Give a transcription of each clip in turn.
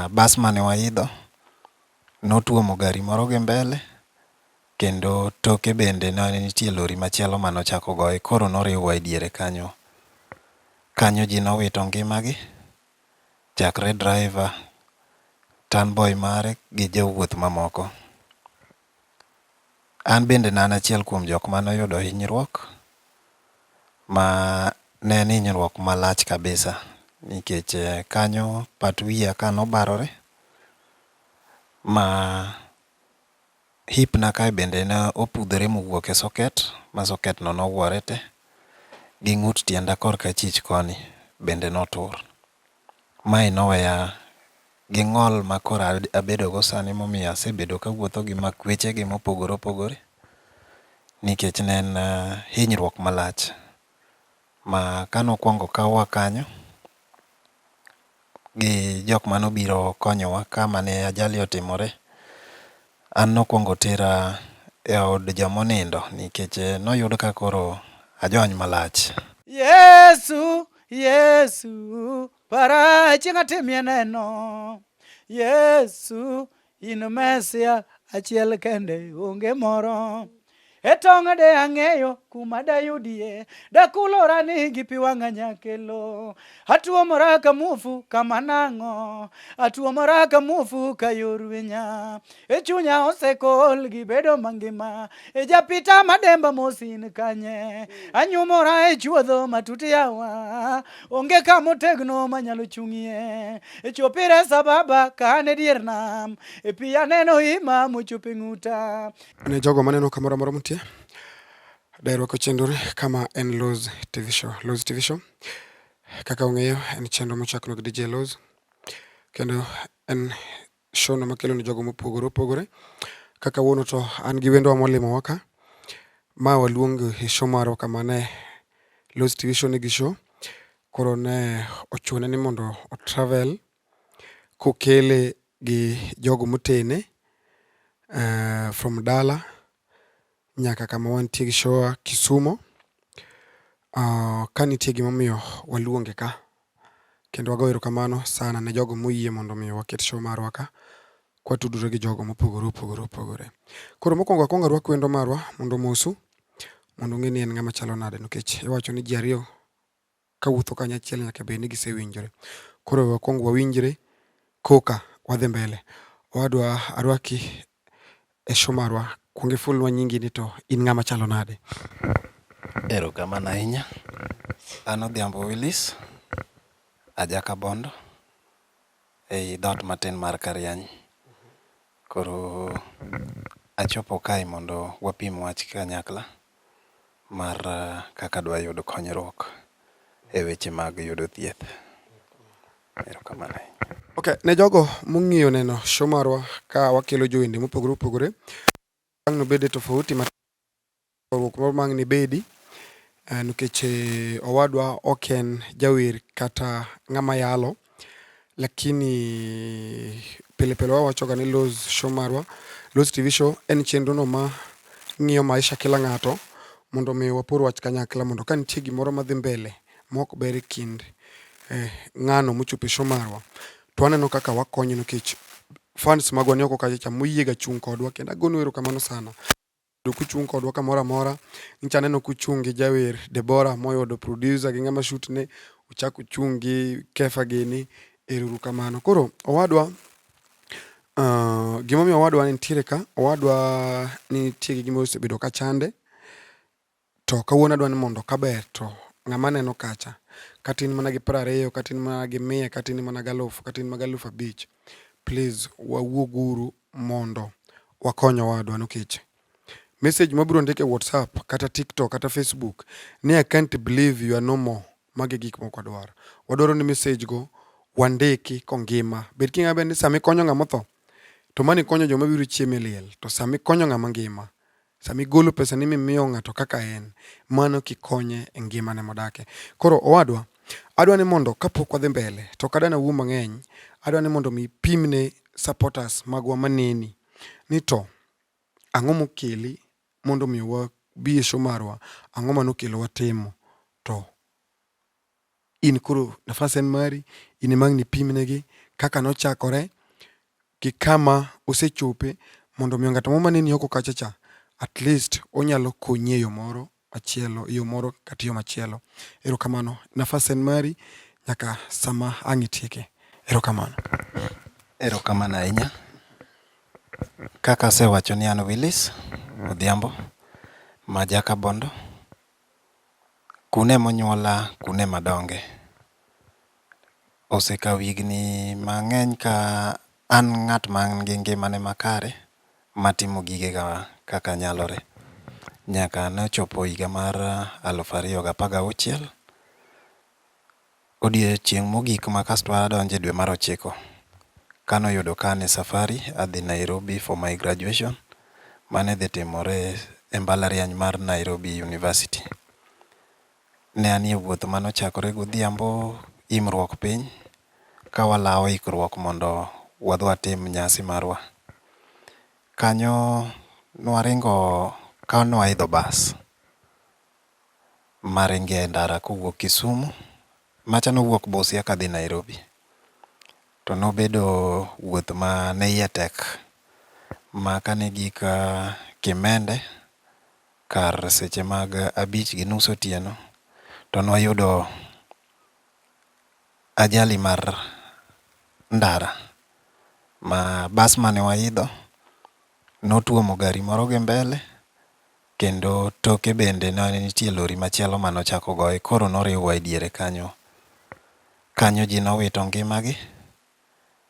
bas mane waidho notuomo gari moro gi mbele, kendo toke bende ne nitie lori machielo manochako goye, koro noriwwa e diere kanyo. Kanyo ji nowito ngimagi, chakre driver, tanboy mare gi jowuoth mamoko. An bende ne an achiel kuom jok manoyudo hinyruok, ma ne en hinyruok malach kabisa, nikech kanyo pat wiya ka nobarore, ma hip na kae bende ne opudhore mowuok e soket, ma soket no nowuore te, gi ng'ut tienda korka achich koni bende notur. Mae noweya gi ng'ol ma koro abedogo sani, momiyo asebedo kawuotho gi makwechegi mopogore opogore, nikech ne en hinyruok malach ma kanokwongo kawwa kanyo gi jok manobiro konyowa kama ne ajali otimore, an nokwongo tera e od jomonindo nikech noyud ka koro ajony malach. Yesu, Yesu, para chieng' atimie neno. Yesu, in Mesia achiel kende onge moro. E tong' de ang'eyo kuma dayudie, dakulora ni gi pi wang'a nyakelo. Atuomora ka muofu kama nang'o, atuomora ka muofu ka yor winya. E chunya osekol gi bedo mangima, e japita mademba mosin kanye. Anyumora e chuodho matut yawa, onge kamotegno manyalo chung'ie. E chopire sababa kane dier nam, e pi aneno ima mochope ng'uta. Ne jogo maneno kamoro amora mutie, daerwa kochendore kama en Loz TV Show. Loz TV Show, kaka ung'eyo, en chenro mochakno gi DJ Loz, kendo en show no makelo ne jogo mopogore opogore. Kaka wuono to an gi wendwa molimo waka, ma waluongo e show marwa kama ne Loz TV Show nigi show, koro ne ochune ni mondo o travel kokele gi jogo motene, from dala nyaka kama wantie gi show Kisumo. Ka nitie gimomiyo waluonge ka, kendo wago erokamano sana ne jogo moyie mondo omiyo waket show marwa ka, kwatudore gi jogo mopogore opogore. Koro mokwongo akwongo arwako wendo marwa mondo mosu, mondo ung'e ni en ng'ama chalo nade, nikech iwacho ni ji ariyo kawuotho kanyachiel nyaka bed ni gisewinjore. Koro wakwong wawinjre koka wadhi mbele. Owadwa arwaki e show marwa, kwong ifulnwa nyingi ni to in ng'ama chalo nade. Erokamano ahinya. An Odhiambo Willis, ajaka Bondo, ei dhot matin mar Kariany. Koro achopo kae mondo wapim wach kanyakla mar kaka dwa yudo konyruok e weche mag yudo thieth. Erokamano ahinya. Okay, ne jogo mong'iyo neno show marwa ka wakelo jowende mopogore opogore, ang' bede tofauti moro mang' ni bedi, nikech owadwa ok en jawer kata ng'ama yalo, lakini pile pile wawachoga ni Loz show marwa, Loz TV Show en chenro no ma ng'iyo maisha kila ng'ato mondo mi wapor wach kanyakla, mondo ka nitie gimoro madhi mbele mok ber e kind ng'ano mochopo e show marwa, to aneno kaka wakonyo, nikech fans magwa ni oko kacha moyie ga chung' kodwa, kendo agonu erokamano sana kuchung' kodwa kamoro amora. Nyicha aneno kuchung' gi jawer Deborah moyudo producer gi ng'ama shoot ne, uchako chung' gi Kefa gini, erokamano. Koro owadwa, gimomiyo owadwa nitiere ka, owadwa nitie gi gima osebedo ka chande, to kawuono adwa ni mondo kaber to ng'ama neno kacha, katin mana gi 20, katin mana gi 100, katin mana gi 1000, katin mana gi 5000, please wawuoguru mondo wakony owadwa, nikech message mabiro ndike WhatsApp kata TikTok kata Facebook ni I can't believe you are no more, magi gik moko wadwaro. Wadwaro ni message go wandiki kongima. Bed ki ng'abe ni sami konyo ng'ama otho, to mani konyo joma biro chiemo e liel, to sami konyo ng'ama ngima, sami golo pesa ni mimiyo ng'ato kaka en, mano kikonye e ngimane modake. Koro owadwa, adwa ni mondo kapok wadhi mbele, to kadwa na wuo mang'eny, adwa ni mondo mi pimne supporters magwa maneni ni to ang'o mokeli mondo mi wabi e show marwa, ang'o manokelo watimo, to in koro nafas en mari, in mang' ni pimnegi kaka nochakore gi kama osechope mondo omiyo ng'ato moro maneni oko kacha cha at least onyalo konyi e yo moro machielo, yo moro kata yo machielo. Erokamano, nafas en mari nyaka sama ang' itieke. Erokamano. Erokamano ahinya. Kaka asewacho ni an Willis Odhiambo ma Jakabondo. Kune monyuola, kune madonge. Osekawo higni mang'eny ka an ng'at man gi ngimane makare matimo gigega kaka nyalore. Nyaka nochopo higa mar 2016, odiochieng' mogik ma kasto adonje dwe mar 9 kanoyudo ka an e safari adhi Nairobi for my graduation mane dhi timore e mbalariany mar Nairobi University. Ne anie wuoth manochakore godhiambo, imruok piny ka walawo ikruok mondo wadhi watim nyasi marwa. Kanyo nwaringo ka nwaidho bas maringe e ndara kowuok Kisumu, macha nowuok Busia kadhi Nairobi. To nobedo wuoth ma ne iye tek ma kane gik Kimende kar seche mag 5:30 otieno to nwayudo ajali mar ndara ma bas mane waidho notuomo gari moro gi mbele kendo toke bende ne nitie lori machielo manochako goye, koro noriwwa e diere kanyo. Kanyo ji nowito ngimagi,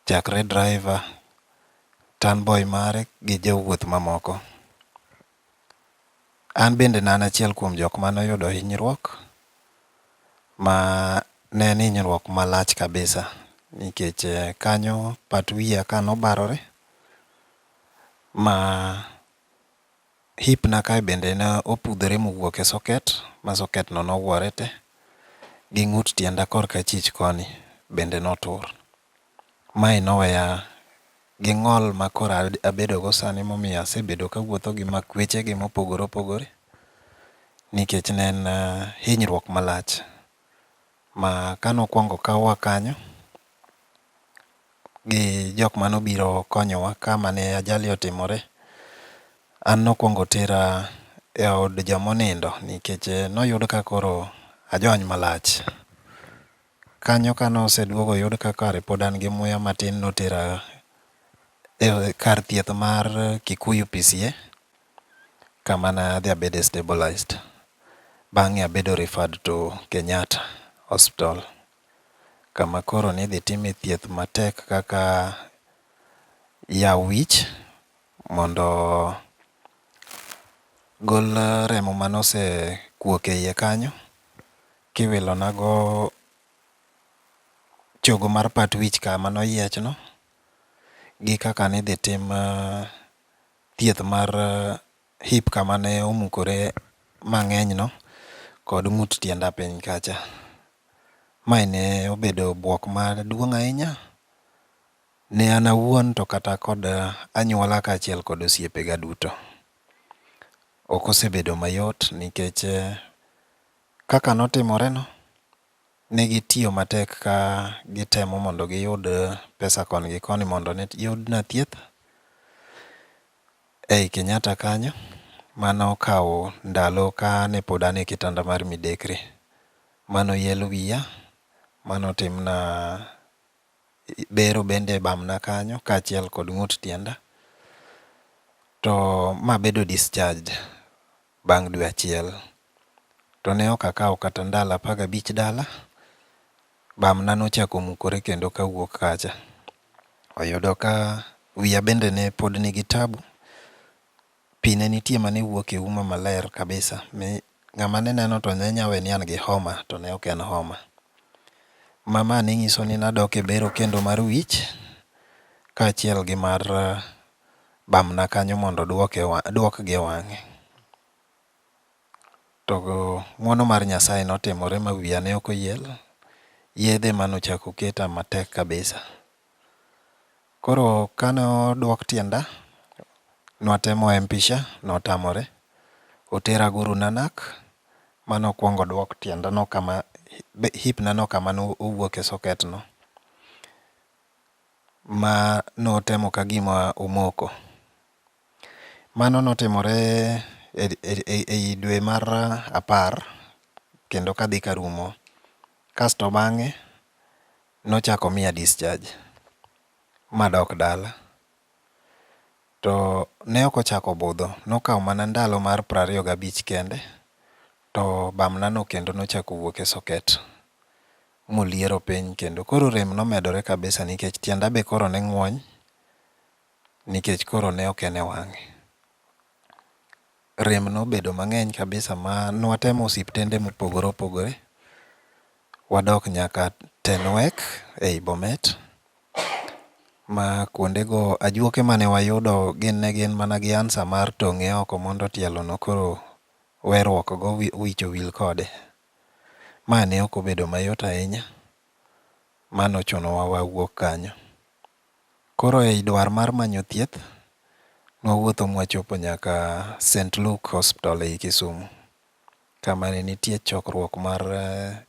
chakre driver, tanboy mare gi jowuoth mamoko. An bende ne an achiel kuom jok manoyudo hinyruok ma ne en hinyruok malach kabisa nikech kanyo pat wiya ka nobarore ma hip na kae bende ne opudhore mowuok e socket ma socket no nowuore te gi ng'ut tienda korka achich koni bende notur. Mae noweya gi ng'ol ma koro abedogo sani momiyo asebedo kawuotho gi makwechegi mopogore opogore nikech ne en hinyruok malach ma kanokwongo kawwa kanyo gi jok manobiro konyowa kama ne ajali otimore, an nokwongo tera e od jomonindo nikech noyud ka koro ajony malach. Kanyo kanoseduogo oyud ka kare pod an gi muya matin, notera e kar thieth mar Kikuyu PCA kama ne adhi abede stabilized. Bang'e abedo referred to Kenyatta Hospital kama koro nidhi time thieth matek kaka yaw wich mondo gol remo manosekuok e iye kanyo, kiwilonago chogo mar pat wich kama noyiechno, gi kaka nidhi tim thieth mar hip kama ne omukore mang'enyno kod ng'ut tienda piny kacha. Mae ne obedo buok maduong' ahinya ne an awuon to kata kod anyuola kaachiel kod osiepega duto. Ok osebedo mayot nikech kaka notimoreno ne gitiyo matek ka gitemo mondo giyud pesa koni gi koni mondo ne yudna thieth ei Kenyatta kanyo. Manokawo ndalo ka ne pod an e kitanda mar midekre. Manoyelo wiya, manotimna bero bende e bamna kanyo kaachiel kod ng'ut tienda, to mabedo discharged bang' dwe achiel. To ne ok akawo kata ndalo 15 dala, bamna nochako mukore kendo kawuok kacha. Oyudo ka wiya bende ne pod nigi tabu, pi ne nitie mane wuok e uma maler kabisa. Ng'ama ne neno to ne nyawe ni an gi homa to ne ok en homa. Mama ne nyiso ni nadok e bero kendo mar wich kaachiel gi mar bamna kanyo mondo duok gi e wang'e. To ng'wono mar Nyasaye notimore ma wiya ne ok oyiel, yedhe manochako keta matek kabisa. Koro kanoduok tienda, nwatemo mpisha, notamore. Otera Guru Nanak, manokwongo duok tienda no kama hip na no kama no owuok e socket no. ma notemo ka gima omoko. Mano notimore ei dwe mar 10 kendo kadhi karumo, kasto bang'e nochako miya discharge madok dala. To ne ok ochako budho, nokawo mana ndalo mar 25 kende to bamnano kendo nochako wuok e soket moliero piny, kendo koro rem nomedore kabisa nikech tienda be koro ne ng'wony nikech koro ne ok en e wang'e. Rem nobedo mang'eny kabisa ma nwatemo osiptende mopogore opogore, wadok nyaka Tenwek ei Bomet, ma kuondego ajuoke mane wayudo ne gin mana gi ansa mar tong'e oko mondo tielono koro weruokgo wicho wil kode. Ma ne ok obedo mayot ahinya, manochunowa wawuok kanyo. Koro ei dwar mar manyo thieth, nwawuotho mwachopo nyaka St. Luke Hospital ei Kisumu, kama ne nitie chokruok mar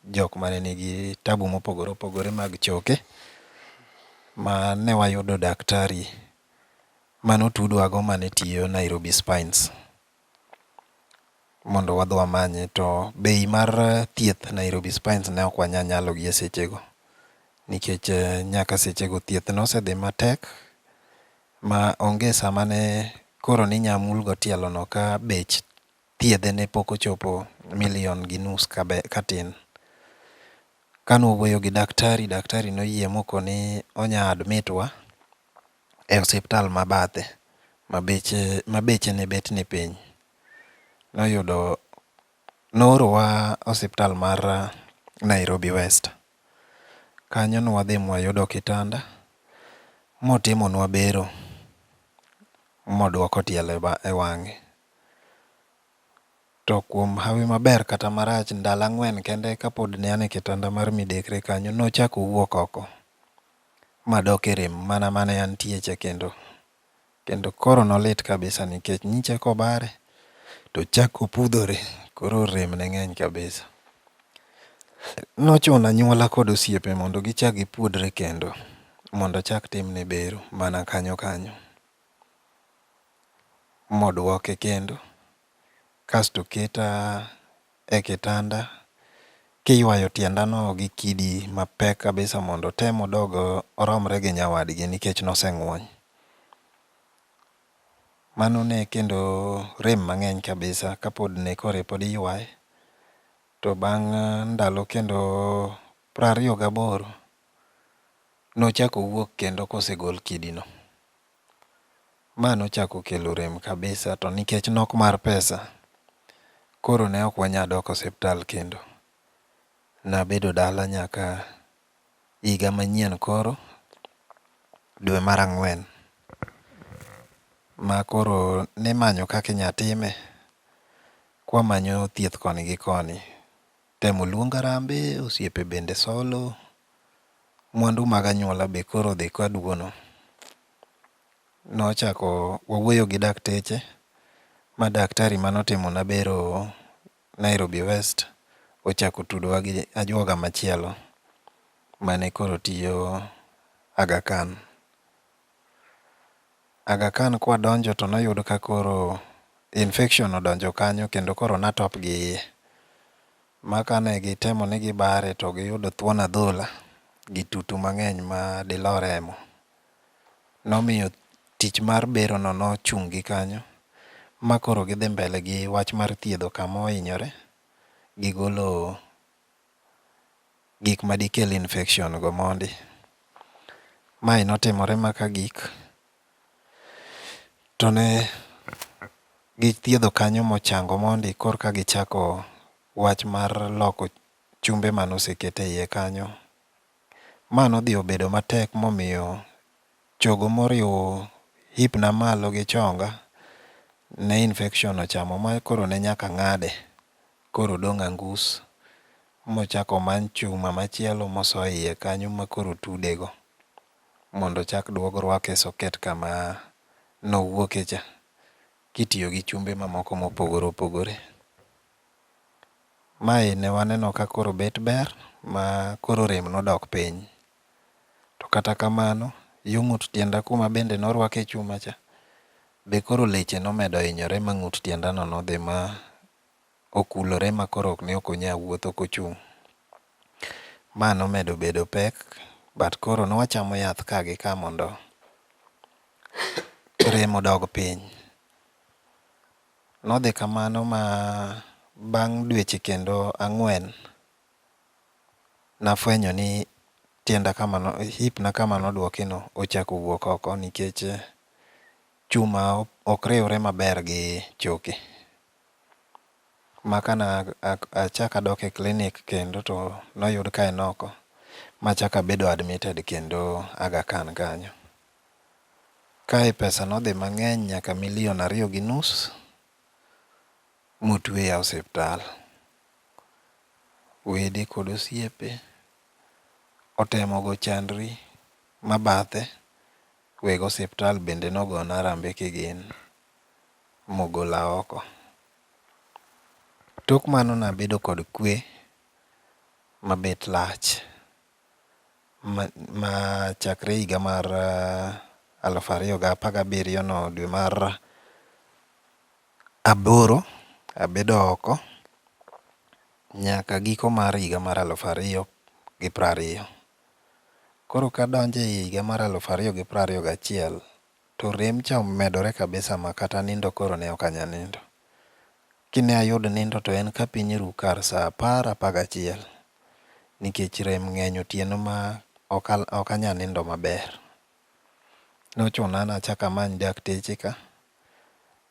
jok mane nigi tabu mopogore opogore mag choke, ma ne wayudo daktari manotudwago mane tiyo Nairobi Spines mondo wadhi wamanye, to bei mar thieth Nairobi Spines ne ok wanyanyalo gi e sechego nikech nyaka sechego thieth nosedhi matek ma onge sama ne koro ninya mulgo tielono ka bech thiedhe ne pok ochopo 1.5 million katin. Kanowuoyo gi daktari noyie moko ni onya admitwa e osiptal mabathe ma beche ne bet ni piny. Noorowa osiptal mar Nairobi West. Kanyo nwadhi mwayudo kitanda motimonwa bero moduoko tielo e wang'e. To kuom hawi maber kata marach, ndalo 4 kende kapod ne an e kitanda mar midekre kanyo, nochako wuok oko madok e rem mana mane antiecha kendo koro nolit kabisa nikech nyicha kobare to chako pudhore, koro rem ne ng'eny kabisa. Nochuno anyuola kod osiepe mondo gichak gipuodre kendo mondo chak timne bero mana kanyo moduoke kendo, kasto keta e kitanda kiywayo tiendano gi kidi mapek kabisa mondo tem odog oromre gi nyawadgi nikech noseng'wony. Mano ne kendo rem mang'eny kabisa kapod ne kore pod iywaye, to bang' ndalo kendo 28 nochako wuok kendo kosegol kidino. Ma nochako kelo rem kabisa, to nikech nok mar pesa koro ne ok wanya dok osiptal kendo. Nabedo dala nyaka higa manyien koro, dwe mar 4, ma koro nimanyo kaka inya time, kwamanyo thieth koni gi koni. Temo luongo arambe, osiepe bende solo, mwandu mag anyuola be koro dhi kaduono. Nochako wawuoyo gi dakteche, ma daktari manotimona bero Nairobi West ochako tudowa gi ajuoga machielo mane koro tiyo Aga Khan. Aga Khan kwadonjo to noyud ka koro infection odonjo kanyo kendo koro natop gi iye. Ma kane gitemo ni gibare to giyudo thuon adhola gi tutu mang'eny ma dilo remo. Nomiyo tich mar bero no nochung' gi kanyo, ma koro gidhi mbele gi wach mar thiedho kama ohinyore, gigolo gik madikel infection go mondi. Mae notimore maka gik to ne githiedho kanyo mochango mondi korka gichako wach mar loko chumbe manosekete iye kanyo. Ma nodhi obedo matek momiyo chogo moriwo hip na malo gi chonga ne infection ochamo, ma koro ne nyaka ng'ade, koro dong' angus, mochako many chuma machielo moso iye kanyo ma koro tudego mondo chak duog rwake soket kama nowuoke cha, kitiyo gi chumbe mamoko mopogore opogore. Mae ne waneno ka koro bet ber, ma koro rem nodok piny. To kata kamano, Yo ng'ut tienda kuma bende norwake chuma cha, be koro leche nomedo hinyore ma ng'ut tiendano nodhi ma okulore ma koro ne ok onya wuotho kochung'. Ma nomedo bedo pek, but koro nwachamo yath ka gi ka mondo rem odog piny. Nodhi kamano ma bang' dweche kendo 4 nafwenyo ni hip na kama nodwokino ochako wuok oko nikech chuma ok riwre maber gi choke. Ma kana achaka dok e klinik kendo to noyud ka en oko, machaka bedo admitted kendo Aga Khan kanyo. Kae pesa nodhi mang'eny nyaka 2.5 million motweya osiptal. Wede kod osiepe otemo go chandri ma bathe, weg osiptal bende nogona arambe kigin mogola oko. Tok mano nabedo kod kwe mabet lach ma chakre higa mar 2017 no dwe mar 8 abedo oko nyaka giko mar higa mar 2020. Koro kadonje higa mar 2021 to rem cha omedore kabisa ma kata nindo koro ne ok anya nindo. Kine ayud nindo to en ka piny ru kar sa 10-11 nikech rem ng'eny otieno ma ok anya nindo maber. Nochuna nachaka many dakteche ka,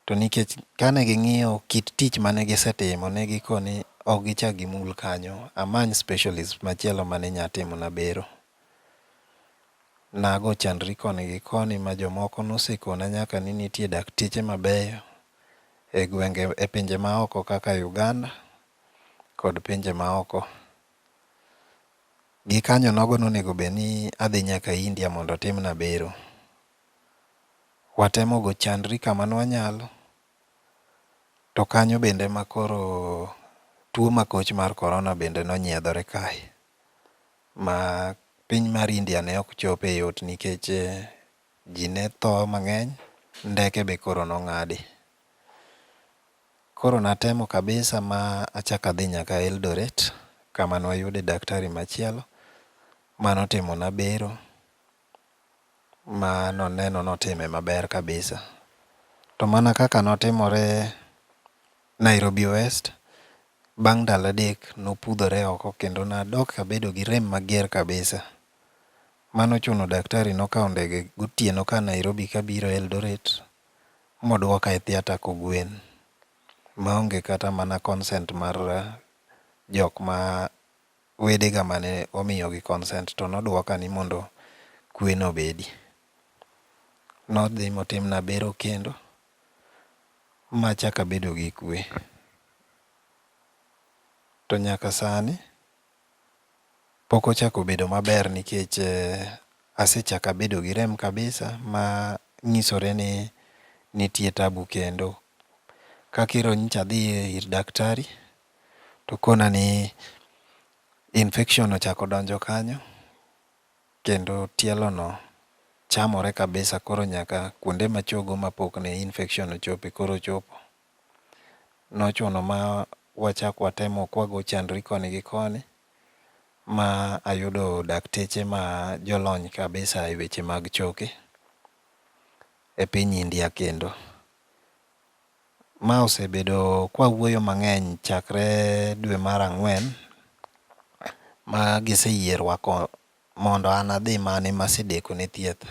to nikech kane ging'iyo kit tich mane gisetimo ne gikoni ok gichak gimul kanyo, amany specialist machielo mane nya timona bero. Nago chandri koni gi koni ma jomoko nosekona nyaka ni nitie dakteche mabeyo e gwenge e pinje maoko kaka Uganda kod pinje maoko. Gikanyo nogo nonego bed ni adhi nyaka India mondo timna bero. Watemo go chandri kama nwanyalo, to kanyo bende ma koro tuo makoch mar korona bende nonyiedhore kae, ma piny mar India ne ok chope yot nikech ji ne tho mang'eny, ndeke be koro nong'adi. Koro natemo kabisa ma achaka adhi nyaka Eldoret kama nwayude daktari machielo manotimona bero, ma noneno notime maber kabisa. To mana kaka notimore Nairobi West, bang' ndalo 3 nopudhore oko kendo nadok kabedo gi rem mager kabisa. Manochuno daktari nokawo ndege gotieno ka Nairobi kabiro Eldoret modwoka e theatre kogwen, maonge kata mana consent mar jok ma wedega mane omiyogi consent, to nodwoka ni mondo kwe obedi. Nodhi motimna bero kendo machaka bedo gi kwe. To nyaka sani pok ochako bedo maber nikech asechaka bedo gi rem kabisa ma nyisore ni nitie tabu kendo. Kakiro nyicha adhi ir daktari to kona ni infection ochako donjo kanyo kendo tielono chamore kabisa, koro nyaka kuonde machogo mapok ne infection ochope koro chopo. Nochuno ma wachak watemo kwago chandri koni gi koni ma ayudo dakteche ma jolony kabisa e weche mag choke e piny India kendo. Ma osebedo kwawuoyo mang'eny chakre dwe mar 4 ma giseyie rwako mondo an adhi mane masideko ne thieth.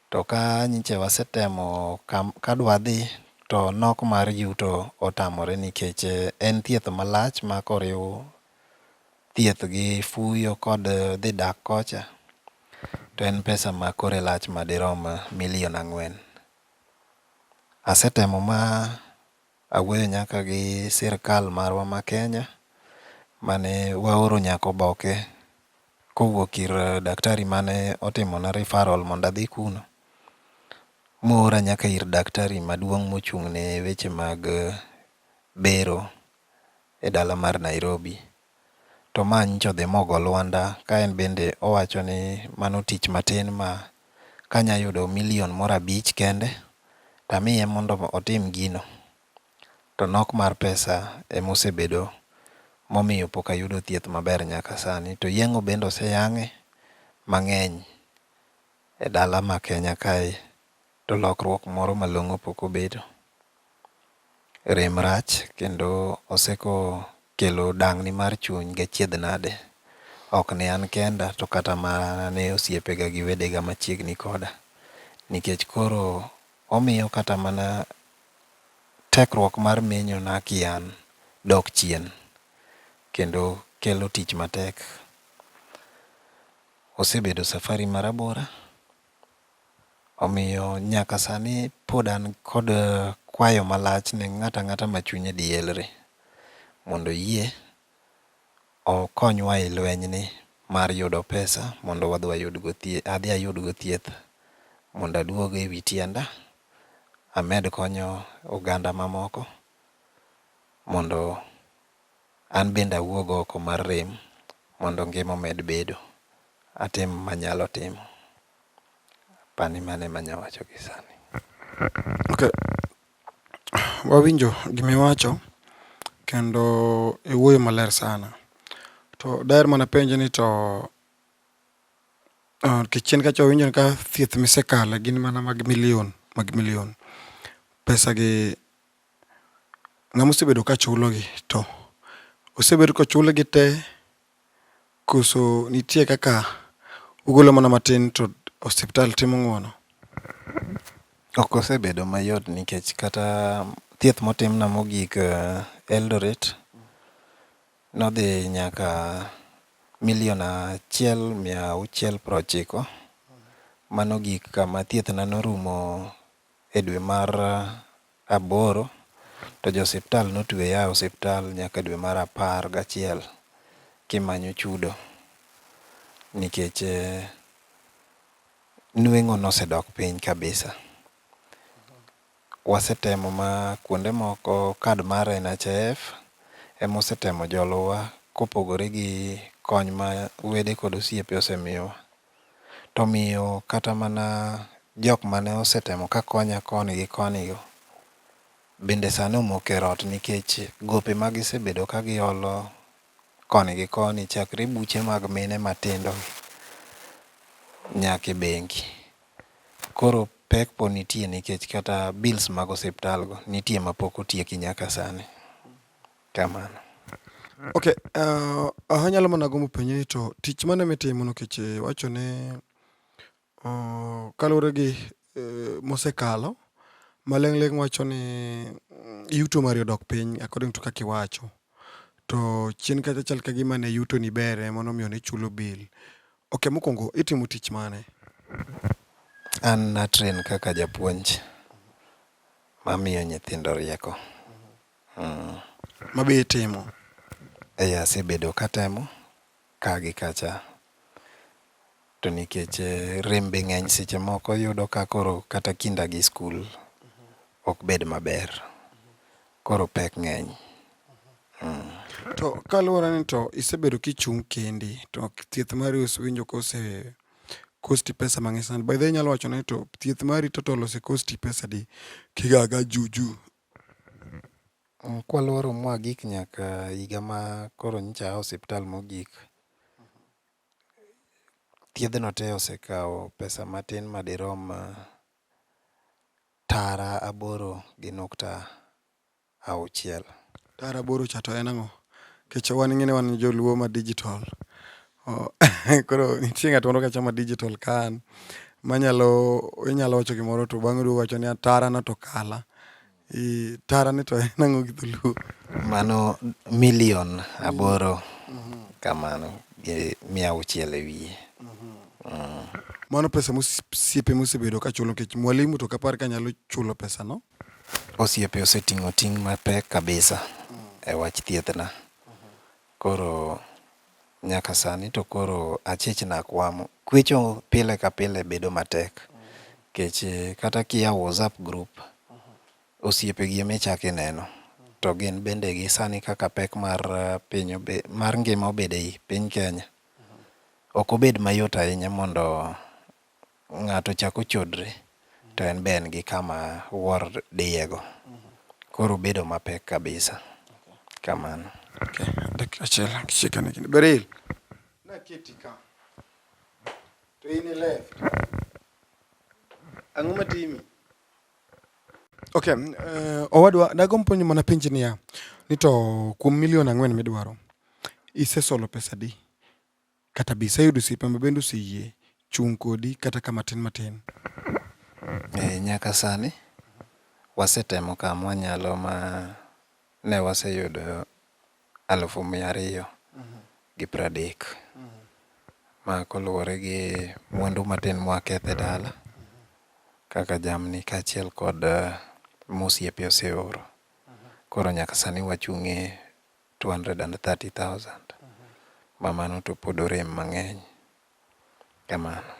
To ka nyiche wasetemo kadwa dhi to nok mar yuto otamore nikech en thieth malach ma koriw thieth gi fuyo kod dhi dak kocha, to en pesa ma kore lach madirom 4 million. Asetemo ma awuoyo nyaka gi sirkal marwa ma Kenya mane waoro nyaka oboke kowuok ir daktari mane otimona referral mondo adhi kuno, moora nyaka ir daktari maduong' mochung' ne weche mag bero e dala mar Nairobi. to ma nyocha odhi mogo lwanda, ka en bende owacho ni mano tich matin ma kanya yudo milion moro 5 kende tamiye mondo otim gino. To nok mar pesa emosebedo momiyo pok ayudo thieth maber nyaka sani. To yeng'o bende oseyang'e mang'eny e dala ma Kenya kae, to lokruok moro malong'o pok obedo. Rem rach kendo oseko kelo dang'ni mar chuny gachiedh nade, ok ne an kenda to kata mana osiepega gi wedega machiegni koda, nikech koro omiyo kata mana tekruok mar menyo na kian dok chien, kendo kelo tich matek. Osebedo safari marabora, omiyo nyaka sani pod an kod kwayo malach ne ng'ata ang'ata ma chunye dielre mondo yie okonywa e lwenyni mar yudo pesa mondo adhi ayudgo thieth mondo aduog e wi tienda, amed konyo oganda mamoko mondo an bende awuog oko mar rem mondo ngima omed bedo. Atim manyalo timo. Pani mane manyawacho gi sani. Okay. Wawinjo gimiwacho kendo iwuoyo maler sana. To daher mana penjo ni to kichien kacha wawinjo ni ka thieth misekale gin mana mag milion. Pesa gi ng'ama osebedo ka chulogi to osebedo kochulogi te koso nitie kaka ugolo mana matin to osiptal timo ng'wono? Ok osebedo mayot nikech kata thieth motimna mogik Eldoret nodhi nyaka $1,690,000. Mano gik kama thiethna norumo e dwe mar 8, to jo osiptal notweya e osiptal nyaka dwe mar 11 kimanyo chudo, nikech nweng'o nosedok piny kabisa. Wasetemo ma kuonde moko kad mar NHIF emosetemo jolowa kopogore gi kony ma wede kod osiepe osemiyowa. To miyo kata mana jok mane osetemo ka konya koni gi koni go bende sani omoko e rot, nikech gope magisebedo ka giolo koni gi koni chakre buche mag mine matindo nyaka e bengi. Koro pek po nitie nikech kata bills mag osiptal go nitie mapok otieki nyaka sani. Kamano. Okay, anyalo mana gombo penjo ni to tich mane mitimo nikech wacho ni kaluwore gi mosekalo maleng' wacho ni yuto mari odok piny according to kaka iwacho. To chien kacha chal ka gima ne yuto ni bere mono miyo ni chulo bill. Okay, mokwongo itimo tich mane? An na train kaka japuonj mamiyo nyithindo rieko. Mabe itimo? Asebedo katemo ka gi kacha. To nikech rem be ng'eny seche moko yudo ka koro kata kinda gi skul ok bed maber. Koro pek ng'eny. To kaluwore ni to isebedo kichung' kendi to thieth mari winjo kosti pesa mang'eny sana. By the way, nyalo wacho ni to thieth mari total kosti pesa di kigaga juju? Kwaluoro mwagik nyaka higa ma koro nyocha osiptal mogik, thiedhno te osekawo pesa matin madirom tara 8.6. Tara 8 cha to en ang'o? Kech wan ing'e ni wan joluo ma digital. Koro nitie ng'at moro kacha ma digital kan inyalo wacho gimoro to bang'e duogo wacho ni tara no to kala. Tara ni to en ang'o gi dholuo? Mano milion 8 kamano gi 600 e wiye. Mano pesa mosiepe mosebedo ka chulo, nikech mwalimu to kapar ka nyalo chulo pesa no. Osiepe oseting'o ting' mapek kabisa e wach thiethna. Koro nyaka sani to koro achich na kwamo. Kwecho pile ka pile bedo matek. Kech kata kia WhatsApp group osiepe gi eme chaki neno. to gin bende gi sani kaka pek mar mar ngima obede i piny Kenya. Ok obed mayot ahinya mondo ng'ato chak ochodre to en be en gi kama wuor diyego. Koro bedo mapek kabisa. Kamano. Okay, dakika achiel kishikane kinde. Beril. Naketi ka. To in left. Ang'o matimi? Okay, owadwa dagompo ni mana penji niya. Ni to kuom milion 4 midwaro. Isesolo pesa di? Kata be iseyudo osiepe ma bende oseyie chung' kodi kata ka matin. Nyaka sani wasetemo kama wanyalo ma ne waseyudo 230,000 ma koluwore gi mwandu matin mwaketho e dala kaka jamni kaachiel kod mosiepe oseoro. Koro nyaka sani wachung'e 230,000 ma mano to pod orem mang'eny. Kamano.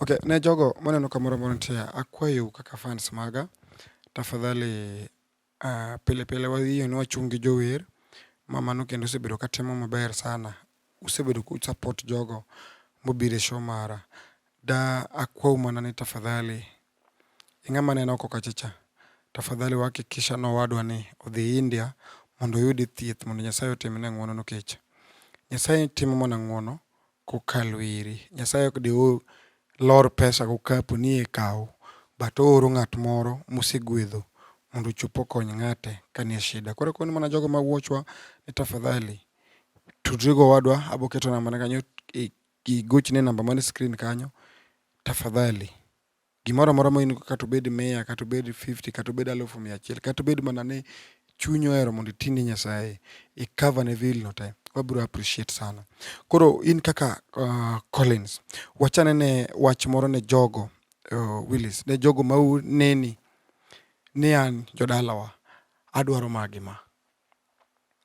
Okay, ne jogo maneno kamoro nitie, akwayo kaka fans maga, tafadhali pile wadhiyo ni wachung' gi jower, ma mano kendo osebedo katimo maber sana. Usebedo ku support jogo mobiro e show mara. Da akwau mana ni tafadhali, ing'ama neno oko kachacha, tafadhali wahakikisha no wadwa ni odhi India mondo oyud thieth mondo Nyasaye otimne ng'wono nikech Nyasaye timo mana ng'wono kokalo iri. Nyasaye ok di lor pesa kokapo ni e kaw, but ooro ng'at moro mosegwedho mondo ochop okony ng'ate kanie shida. Koro koni mana jogo mawuochwa ni tafadhali tudrigo wadwa, aboketo namba na kanyo, gochne namba man screen kanyo. Tafadhali gimoro amora ma in kata obed 100, kata obed 50, kata obed 100,000, kata obed mana ni chunyi ohero mondo itini Nyasaye i cover ne bill no te, wabiro appreciate sana. Koro in kaka Collins, wachane ne wach moro ne jogo, Willis, ne jogo ma neni ni an jodalawa adwaro magima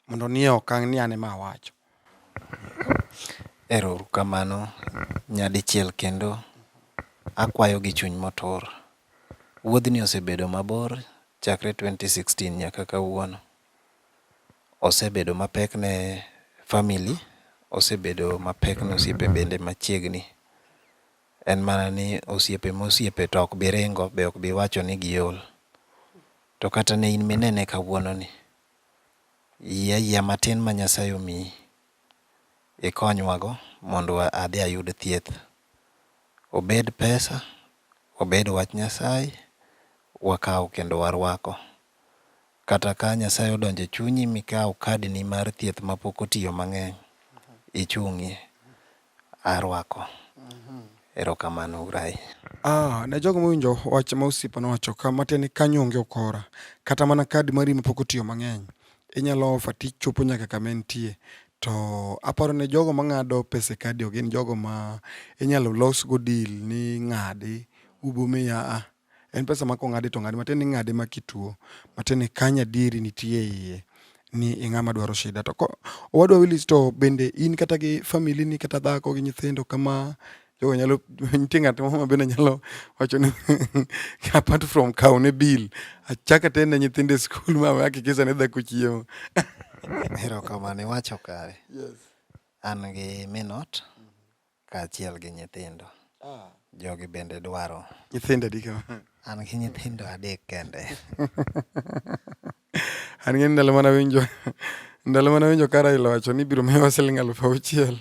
mondo nie okang' ni an ema awacho. Ero kamano nyadichiel kendo akwayo gi chuny motur. Wuodhni osebedo mabor chakre 2016 nyaka kawuono. Osebedo mapek ne family, osebedo mapek ne osiepe bende machiegni. En mana ni osiepe to ok bi ringo, be ok bi wacho ni giol. To kata ne in minene kawuono ni, yia matin ma Nyasaye omiyi ikonywago mondo adhi ayud thieth. Obed pesa, obed wach Nyasaye, wakaw kendo warwako. Kata ka Nyasaye odonje chunyi mikaw kadni mar thieth mapok otiyo mang'eny, ichung'ie, arwako. Erokamano urai. Ne jogo mowinjo wach ma osiepa nowacho ka matieni kanyo onge okora, kata mana kadi mari mapok otiyo mang'eny, inyalo offer tichopo nyaka kama entie. To aparo ne jogo mang'ado pesa kadi gin jogo ma inyalo losgo deal ni ng'adi ubomiya en pesa ma kong'adi to ng'adi matieni ng'adi ma kituo, matieni kanya dieri nitie iye ni ing'ama dwaro shida. To owadwa Willis, to bende in kata gi family ni kata dhako gi nyithindo kama jogo nyalo nitie ng'at moro ma bende nyalo wacho ni apart from kaw ne bill, achaka terne nyithindo e skul ma hakikisha ni dhako chiemo. Erokamano iwacho kare. Yes. An gi minot kaachiel gi nyithindo. Jogi bende dwaro. Nyithindo adi kama? An gi nyithindo 3 kende. An gi ndalo mana winjo ka Raila wacho ni biro miyowa siling 6,000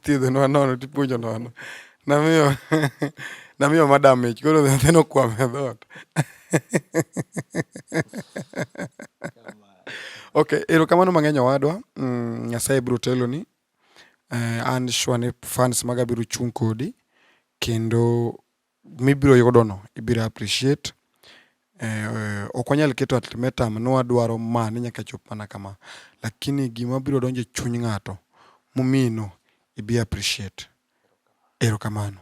thiedhonwa nono tipuonjo nono. Namiyo madam mich, koro nyathino okwamo e dhot. Okay, erokamano mang'eny owadwa. Nyasaye biro teloni. An sure ni fans maga biro chung' kodi kendo mibiro yudono ibiro appreciate. Ok wanyal keto ultimatum ni wadwaro mani nyaka chop mana kama, lakini gima biro donjo e chuny ng'ato momino ibi appreciate. Erokamano.